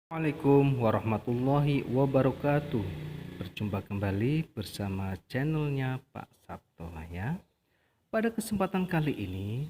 Assalamualaikum warahmatullahi wabarakatuh. Berjumpa kembali bersama channelnya Pak Sabto ya. Pada kesempatan kali ini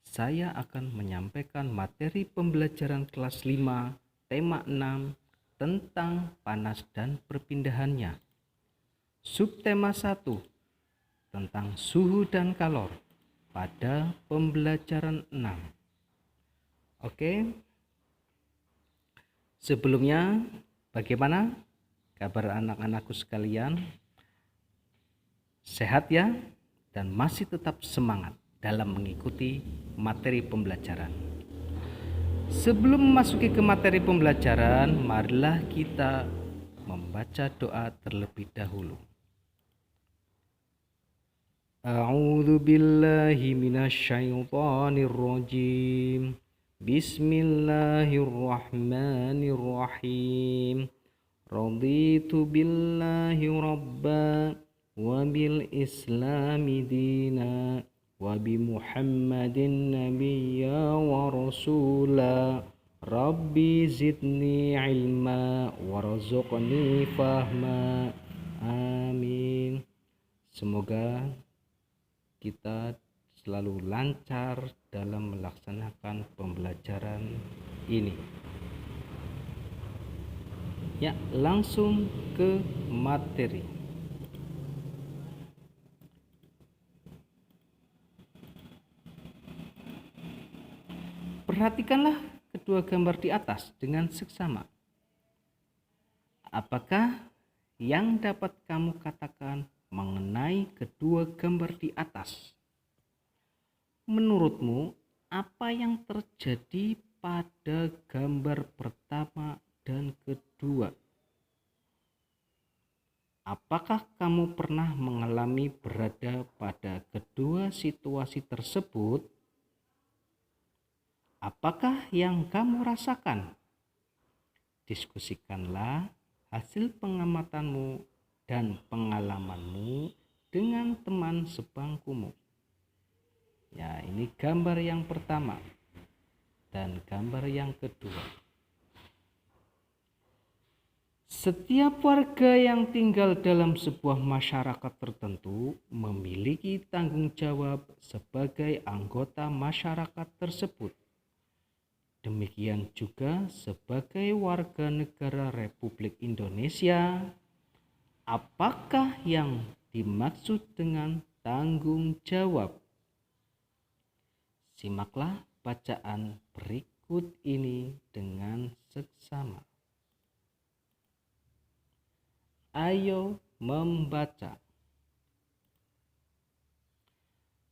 saya akan menyampaikan materi pembelajaran kelas 5 tema 6 tentang panas dan perpindahannya. Subtema 1 tentang suhu dan kalor pada pembelajaran 6. Oke. Sebelumnya, bagaimana kabar anak-anakku sekalian? Sehat ya? Dan masih tetap semangat dalam mengikuti materi pembelajaran. Sebelum memasuki ke materi pembelajaran, marilah kita membaca doa terlebih dahulu. A'udzu billahi minasyaitonir rajim. Bismillahirrahmanirrahim. Raditu billahi rabba wa bil islami dina wa bi Muhammadin nabiyya wa rasula. Rabbi zidni ilma warzuqni fahma. Amin. Semoga kita selalu lancar dalam melaksanakan pembelajaran ini. Ya, langsung ke materi. Perhatikanlah kedua gambar di atas dengan seksama. Apakah yang dapat kamu katakan mengenai kedua gambar di atas? Menurutmu, apa yang terjadi pada gambar pertama dan kedua? Apakah kamu pernah mengalami berada pada kedua situasi tersebut? Apakah yang kamu rasakan? Diskusikanlah hasil pengamatanmu dan pengalamanmu dengan teman sebangkumu. Ya, ini gambar yang pertama dan gambar yang kedua. Setiap warga yang tinggal dalam sebuah masyarakat tertentu memiliki tanggung jawab sebagai anggota masyarakat tersebut. Demikian juga sebagai warga negara Republik Indonesia. Apakah yang dimaksud dengan tanggung jawab? Simaklah bacaan berikut ini dengan seksama. Ayo membaca.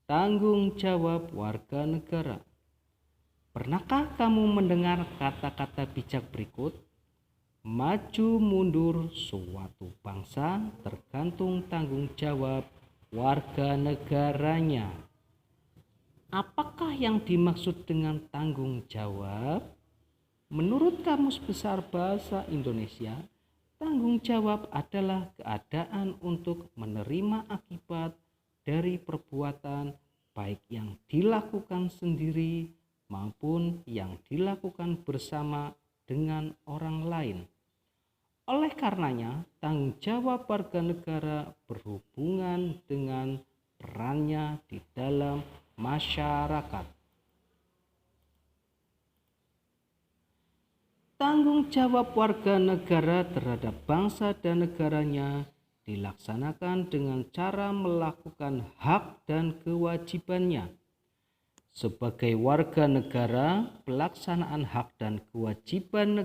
Tanggung jawab warga negara. Pernahkah kamu mendengar kata-kata bijak berikut? Maju mundur suatu bangsa tergantung tanggung jawab warga negaranya. Apakah yang dimaksud dengan tanggung jawab? Menurut Kamus Besar Bahasa Indonesia, tanggung jawab adalah keadaan untuk menerima akibat dari perbuatan baik yang dilakukan sendiri maupun yang dilakukan bersama dengan orang lain. Oleh karenanya, tanggung jawab warga negara berhubungan dengan perannya di dalam masyarakat. Tanggung jawab warga negara terhadap bangsa dan negaranya dilaksanakan dengan cara melakukan hak dan kewajibannya. Sebagai warga negara, pelaksanaan hak dan kewajiban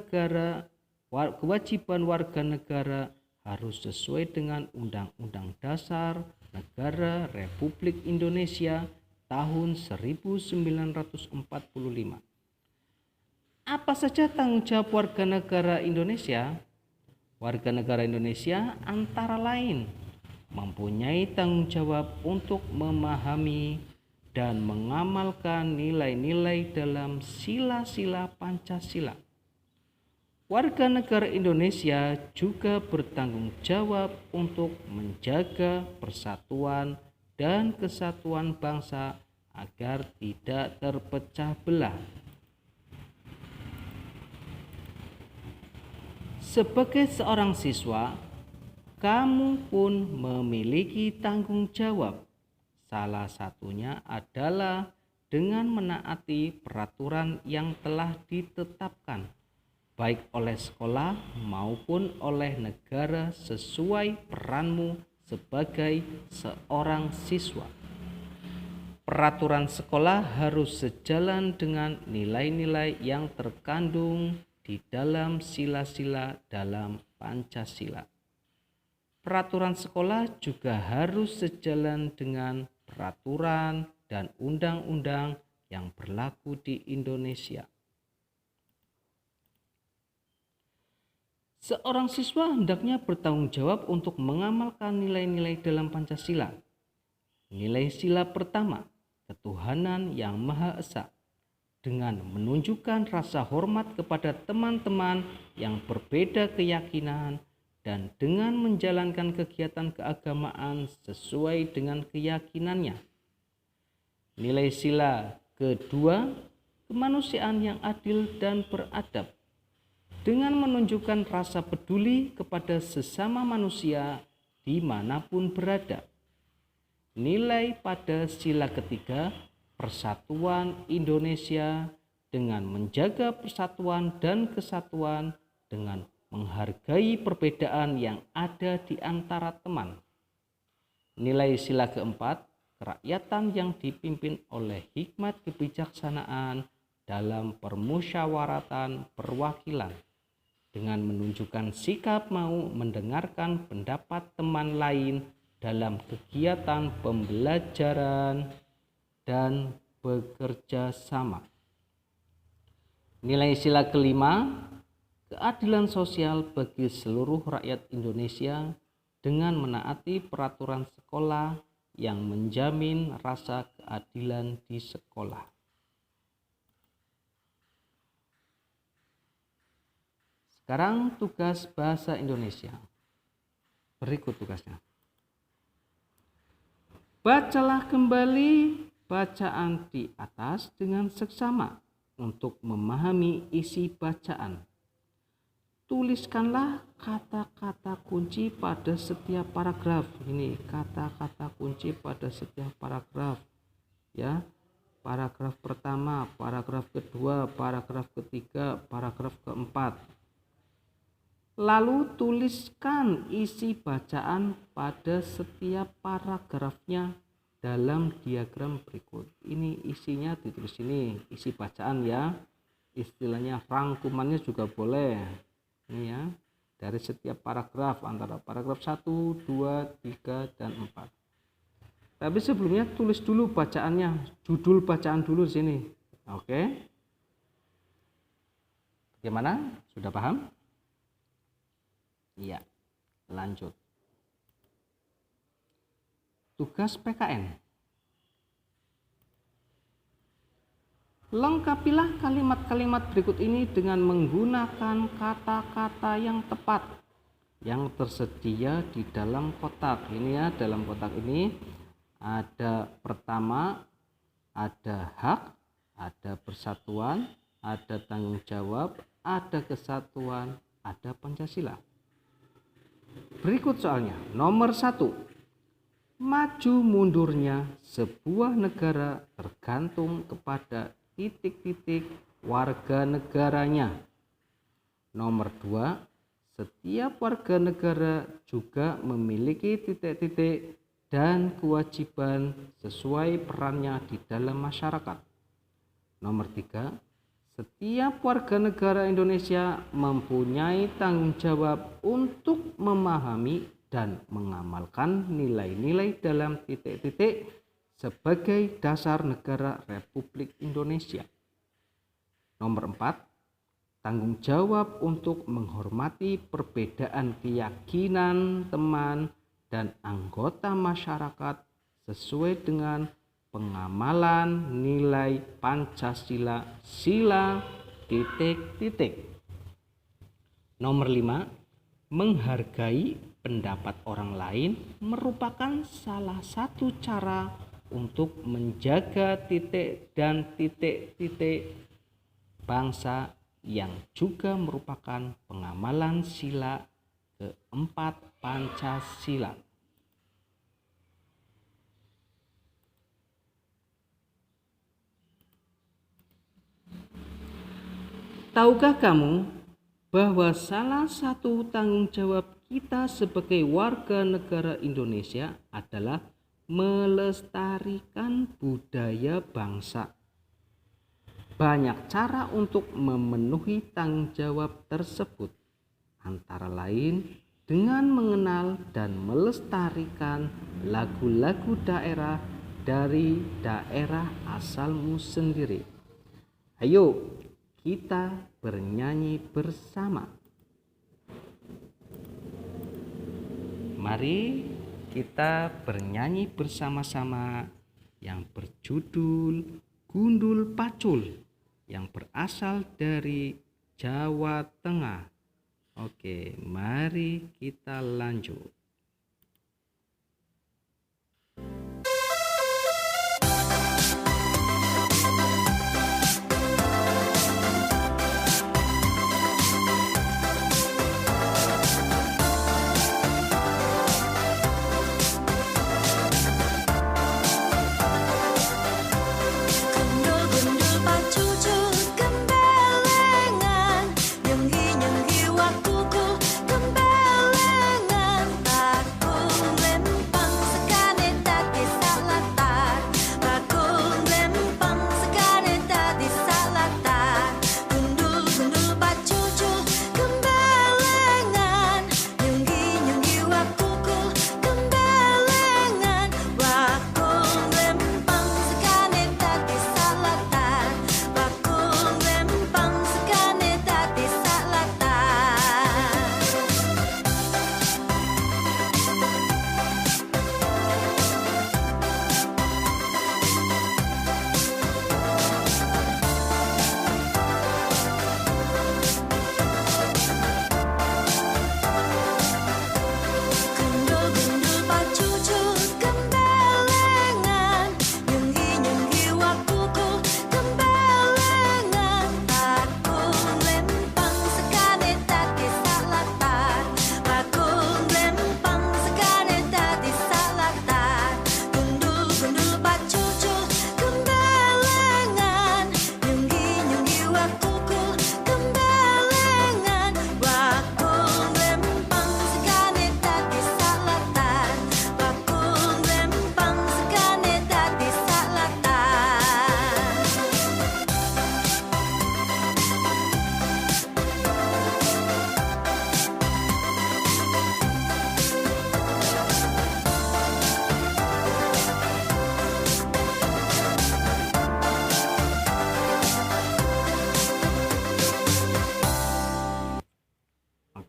warga negara harus sesuai dengan Undang-Undang Dasar Negara Republik Indonesia tahun 1945. Apa saja tanggung jawab warga negara Indonesia? Warga negara Indonesia antara lain mempunyai tanggung jawab untuk memahami dan mengamalkan nilai-nilai dalam sila-sila Pancasila. Warga negara Indonesia juga bertanggung jawab untuk menjaga persatuan dan kesatuan bangsa agar tidak terpecah belah. Sebagai seorang siswa, kamu pun memiliki tanggung jawab. Salah satunya adalah dengan menaati peraturan yang telah ditetapkan, baik oleh sekolah maupun oleh negara sesuai peranmu sebagai seorang siswa. Peraturan sekolah harus sejalan dengan nilai-nilai yang terkandung di dalam sila-sila dalam Pancasila. Peraturan sekolah juga harus sejalan dengan peraturan dan undang-undang yang berlaku di Indonesia. Seorang siswa hendaknya bertanggung jawab untuk mengamalkan nilai-nilai dalam Pancasila. Nilai sila pertama, ketuhanan yang Maha Esa, dengan menunjukkan rasa hormat kepada teman-teman yang berbeda keyakinan dan dengan menjalankan kegiatan keagamaan sesuai dengan keyakinannya. Nilai sila kedua, kemanusiaan yang adil dan beradab, dengan menunjukkan rasa peduli kepada sesama manusia dimanapun berada. Nilai pada sila ketiga, persatuan Indonesia, dengan menjaga persatuan dan kesatuan dengan menghargai perbedaan yang ada di antara teman. Nilai sila keempat, kerakyatan yang dipimpin oleh hikmat kebijaksanaan dalam permusyawaratan perwakilan, dengan menunjukkan sikap mau mendengarkan pendapat teman lain dalam kegiatan pembelajaran dan bekerja sama. Nilai sila kelima, keadilan sosial bagi seluruh rakyat Indonesia dengan menaati peraturan sekolah yang menjamin rasa keadilan di sekolah. Sekarang tugas bahasa Indonesia. Berikut tugasnya. Bacalah kembali bacaan di atas dengan seksama untuk memahami isi bacaan. Tuliskanlah kata-kata kunci pada setiap paragraf. Ini kata-kata kunci pada setiap paragraf. Ya, paragraf pertama, paragraf kedua, paragraf ketiga, paragraf keempat. Lalu tuliskan isi bacaan pada setiap paragrafnya dalam diagram berikut. Ini isinya ditulis ini, isi bacaan ya. Istilahnya rangkumannya juga boleh. Ini ya, dari setiap paragraf antara paragraf 1, 2, 3, dan 4. Tapi sebelumnya tulis dulu bacaannya, judul bacaan dulu di sini. Oke. Bagaimana? Sudah paham? Iya, lanjut. Tugas PKN. Lengkapilah kalimat-kalimat berikut ini dengan menggunakan kata-kata yang tepat yang tersedia di dalam kotak. Ini ya, dalam kotak ini ada pertama, ada hak, ada persatuan, ada tanggung jawab, ada kesatuan, ada Pancasila. Berikut soalnya. Nomor 1. Maju mundurnya sebuah negara tergantung kepada titik-titik warga negaranya. Nomor 2. Setiap warga negara juga memiliki titik-titik dan kewajiban sesuai perannya di dalam masyarakat. Nomor 3. Setiap warga negara Indonesia mempunyai tanggung jawab untuk memahami dan mengamalkan nilai-nilai dalam titik-titik sebagai dasar negara Republik Indonesia. Nomor 4. Tanggung jawab untuk menghormati perbedaan keyakinan teman dan anggota masyarakat sesuai dengan pengamalan nilai Pancasila sila titik-titik. Nomor 5. Menghargai pendapat orang lain merupakan salah satu cara untuk menjaga titik dan titik-titik bangsa yang juga merupakan pengamalan sila keempat Pancasila. Tahukah kamu bahwa salah satu tanggung jawab kita sebagai warga negara Indonesia adalah melestarikan budaya bangsa? Banyak cara untuk memenuhi tanggung jawab tersebut, antara lain dengan mengenal dan melestarikan lagu-lagu daerah dari daerah asalmu sendiri. Ayo kita bernyanyi bersama. Mari kita bernyanyi bersama-sama yang berjudul Gundul Pacul yang berasal dari Jawa Tengah. Oke, mari kita lanjut.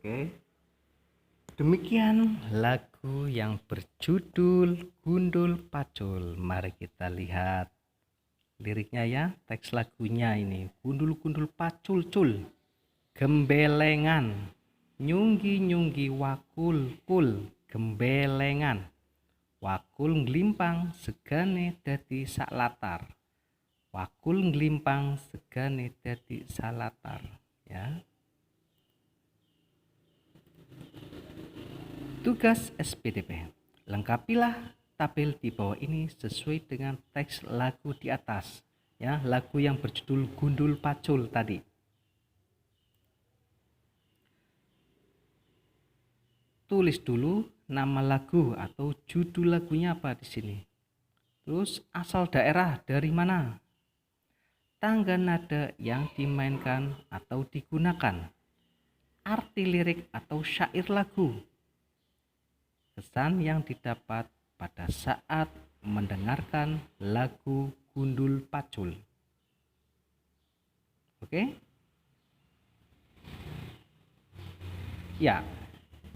Oke. Demikian lagu yang berjudul Gundul Pacul. Mari kita lihat liriknya ya, teks lagunya ini. Gundul-gundul pacul cul, gembelengan, nyunggi-nyunggi wakul kul, gembelengan, wakul nglimpang segane dadi sak latar. Wakul nglimpang segane dadi salatar, ya. Tugas SPDP, lengkapilah tabel di bawah ini sesuai dengan teks lagu di atas, ya, lagu yang berjudul Gundul Pacul tadi. Tulis dulu nama lagu atau judul lagunya apa di sini. Terus asal daerah dari mana, tangga nada yang dimainkan atau digunakan, arti lirik atau syair lagu, kesan yang didapat pada saat mendengarkan lagu Gundul Pacul. Oke? Ya,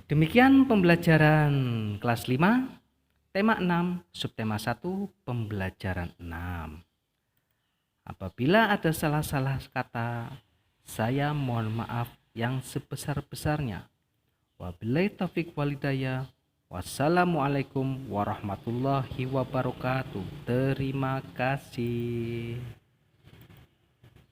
demikian pembelajaran kelas 5, tema 6, subtema 1, pembelajaran 6. Apabila ada salah-salah kata, saya mohon maaf yang sebesar-besarnya. Wabillahi taufiq walhidayah. Wassalamualaikum warahmatullahi wabarakatuh. Terima kasih.